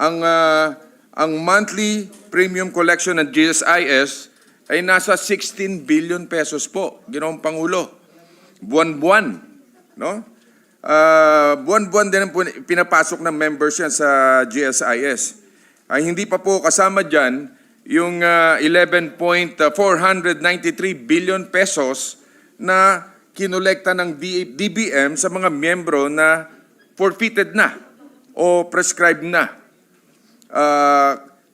ang monthly premium collection ng GSIS ay nasa 16 billion pesos po, Ginoong Pangulo. Buwan-buwan, no? Buwan-buwan din ang pinapasok ng members yan sa GSIS. Ay hindi pa po kasama dyan yung 11.493 billion pesos na kinolekta ng DBM sa mga miyembro na forfeited na o prescribed na.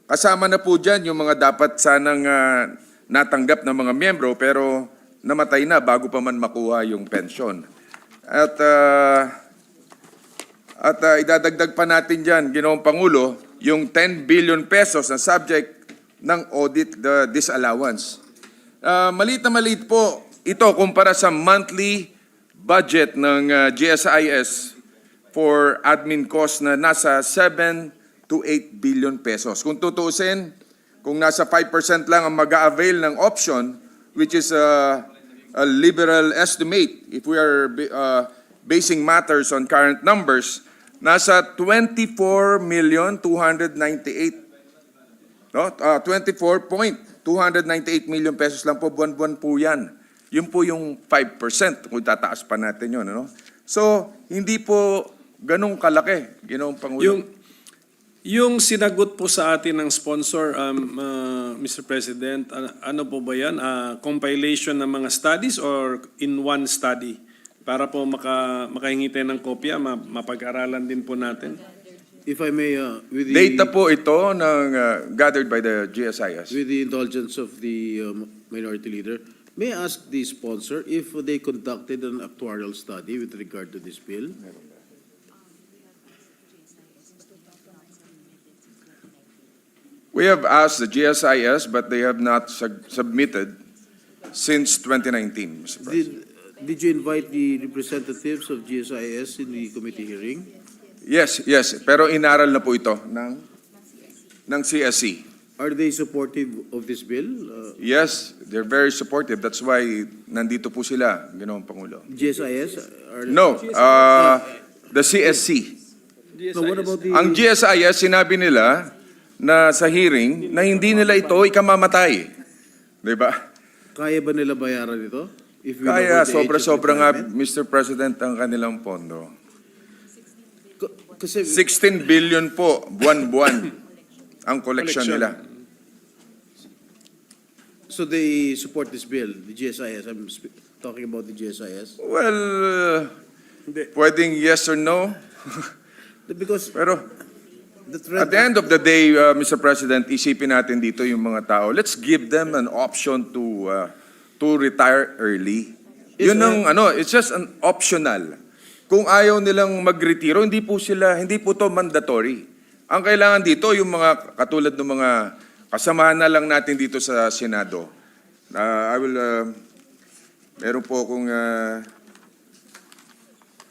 Kasama na po dyan yung mga dapat sanang natanggap ng mga miyembro pero namatay na bago pa man makuha yung pensyon. At idadagdag pa natin dyan, Ginoong Pangulo, yung 10 billion pesos na subject ng audit disallowance. Maliit na maliit po ito kumpara sa monthly budget ng GSIS for admin cost na nasa 7 to 8 billion pesos. Kung tutuusin, kung nasa 5% lang ang mag-a-avail ng option, which is a liberal estimate, if we are basing matters on current numbers, nasa 24,298,000 no? 24.298 million pesos lang po, buwan-buwan po yan. Yun po yung 5% kung tataas pa natin yun. No? So, hindi po ganun kalaki, Ginoong Pangulo. Yung sinagot po sa atin ng sponsor, Mr. President, ano po ba yan? Compilation ng mga studies or in one study? Para po makahingi tayo ng kopya, mapag-aralan din po natin. If I may, with the Data po ito ng gathered by the GSIS. with the indulgence of the minority leader, may I ask the sponsor if they conducted an actuarial study with regard to this bill? We have asked the GSIS, but they have not submitted since 2019, Mr. President. Did you invite the representatives of GSIS in the committee hearing? Yes. Pero inaral na po ito ng CSC. Are they supportive of this bill? Yes, they're very supportive. That's why nandito po sila, Ginoong Pangulo. GSIS? No, the CSC. No, what about the... Ang GSIS, sinabi nila na sa hearing na hindi nila ito ikamamatay. Di ba? Kaya ba nila bayaran ito? If we Kaya lower the age of sobra-sobra nga, retirement? Mr. President, ang kanilang pondo. Kasi 16 billion po, buwan-buwan, ang collection nila. so they support this bill, the GSIS. I'm talking about the GSIS. Well, pwedeng yes or no. Because Pero the at the end of the day, Mr. President, isipin natin dito yung mga tao. Let's give them an option to retire early. Yes, Yun ang it's just an optional. Kung ayaw nilang magretiro, hindi po to mandatory. Ang kailangan dito yung mga katulad ng mga kasamahan na lang natin dito sa Senado. Meron po akong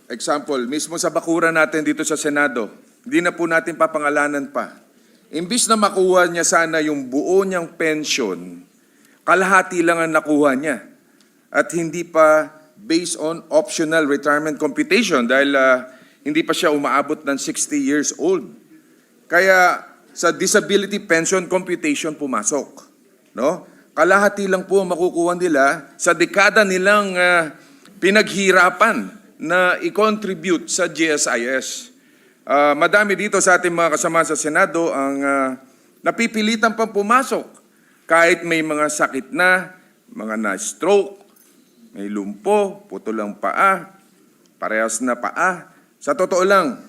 example, mismo sa bakuran natin dito sa Senado. Hindi na po natin papangalanan pa. Imbis na makuha niya sana yung buo niyang pension, kalahati lang ang nakuha niya. At hindi pa based on optional retirement computation dahil hindi pa siya umaabot ng 60 years old. Kaya sa disability pension computation pumasok. No? Kalahati lang po ang makukuha nila sa dekada nilang pinaghirapan na i-contribute sa GSIS. Madami dito sa ating mga kasama sa Senado ang napipilitan pang pumasok kahit may mga sakit na, mga na-stroke, may lumpo, putol ang paa, parehas na paa. Sa totoo lang,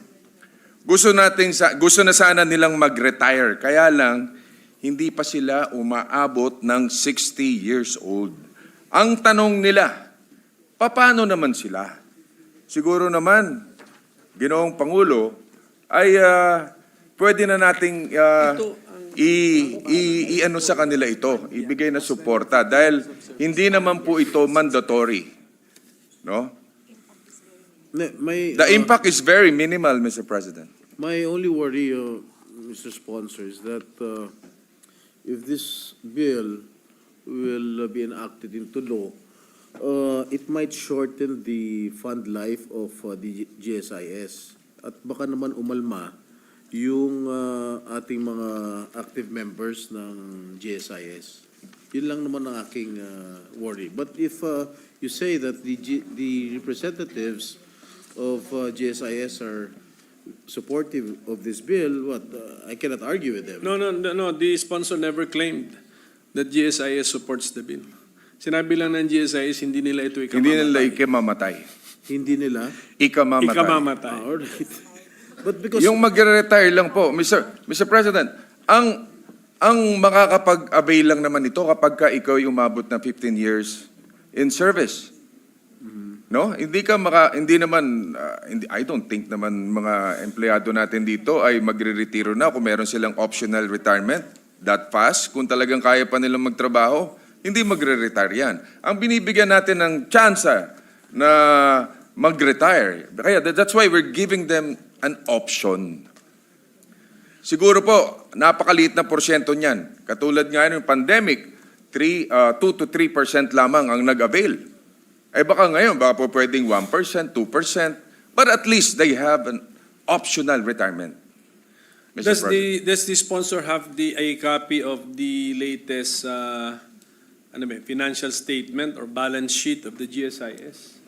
gusto na sana nilang mag-retire, kaya lang hindi pa sila umaabot ng 60 years old. Ang tanong nila, paano naman sila? Siguro naman, Ginoong Pangulo, ay pwede na nating i-ano sa kanila ito, ibigay na suporta dahil hindi naman po ito mandatory. No? The impact is very minimal, Mr. President. My only worry, Mr. Sponsor, is that if this bill will be enacted into law, it might shorten the fund life of the GSIS. At baka naman umalma yung ating mga active members ng GSIS. Yun lang naman ang aking worry. But if you say that the representatives of GSIS are supportive of this bill, what, I cannot argue with them. No. The sponsor never claimed that GSIS supports the bill. Sinabi lang ng GSIS, hindi nila ito ikamamatay. Hindi nila ikamamatay. Hindi nila? Ikamamatay. Ikamamatay. All right. But because Yung magre-retire lang po, Mr. President, ang makakapag-avail lang naman ito kapag ka ikaw ay umabot na 15 years in service. No? Hindi naman I don't think naman mga empleyado natin dito ay magre-retiro na kung meron silang optional retirement that fast. Kung talagang kaya pa nilang magtrabaho, hindi magre-retire yan. Ang binibigyan natin ng tsansa na mag-retire. Kaya that's why we're giving them an option. Siguro po, napakaliit na porsyento niyan. Katulad nga ng pandemic, 2 to 3% lamang ang nag-avail. Eh baka ngayon, baka po pwedeng 1%, 2%, but at least they have an optional retirement. Mr. President. Does the sponsor have a copy of the latest financial statement or balance sheet of the GSIS?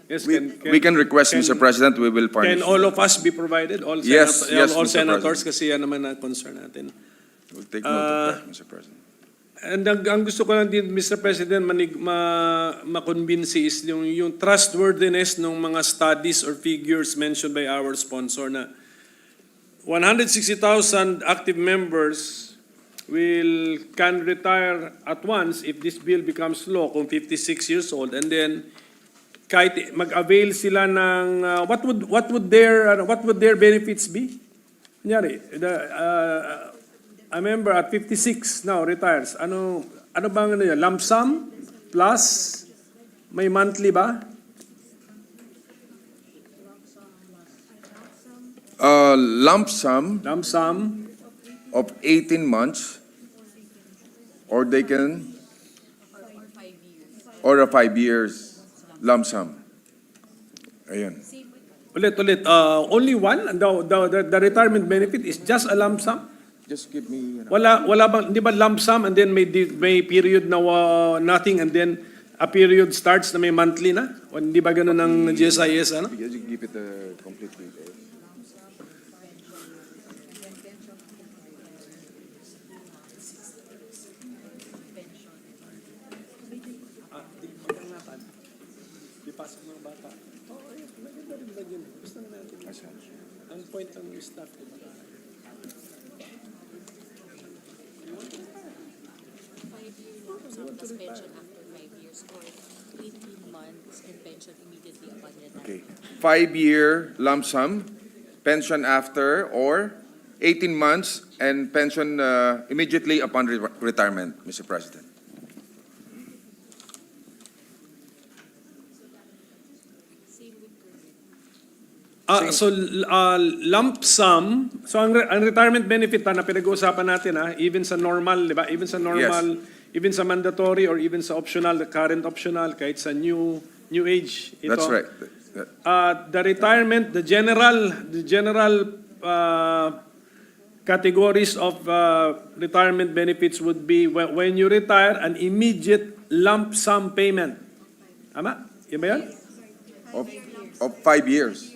Yes, We can request, Mr. President, we will furnish. Can all of us be provided? All Yes, all Mr. senators, kasi yan naman ang concern natin. We'll take note of that, Mr. President. And ang gusto ko lang din, Mr. President, ma-convince is yung trustworthiness ng mga studies or figures mentioned by our sponsor na 160,000 active members can retire at once if this bill becomes law kung 56 years old, and then kahit mag-avail sila ng what would their benefits be? Kunyari, a member at 56 now retires. Ano bang lump sum plus may monthly ba? Lump sum Lump sum of 18 months, or they can, or a 5 years lump sum. Ayun. ulit. Only one? The retirement benefit is just a lump sum? Just give me. Wala bang, di ba lump sum and then may period na nothing and then a period starts na may monthly na? O hindi ba ganun ng GSIS, ano? Give it a complete detail. Ang point ng staff, di ba? 5-year lump sum plus pension after 5 years or 18 months and pension immediately upon retirement. Okay. 5-year lump sum, pension after, or 18 months and pension immediately upon retirement, Mr. President. Same with current. Lump sum, so ang retirement benefit na pinag-uusapan natin even sa normal, di ba? Even sa normal, even sa mandatory or even sa optional, the current optional, kahit sa new age. Ito, That's right. the retirement, the general categories of retirement benefits would be when you retire, an immediate lump sum payment. Tama? Yan ba yan? Of 5 years.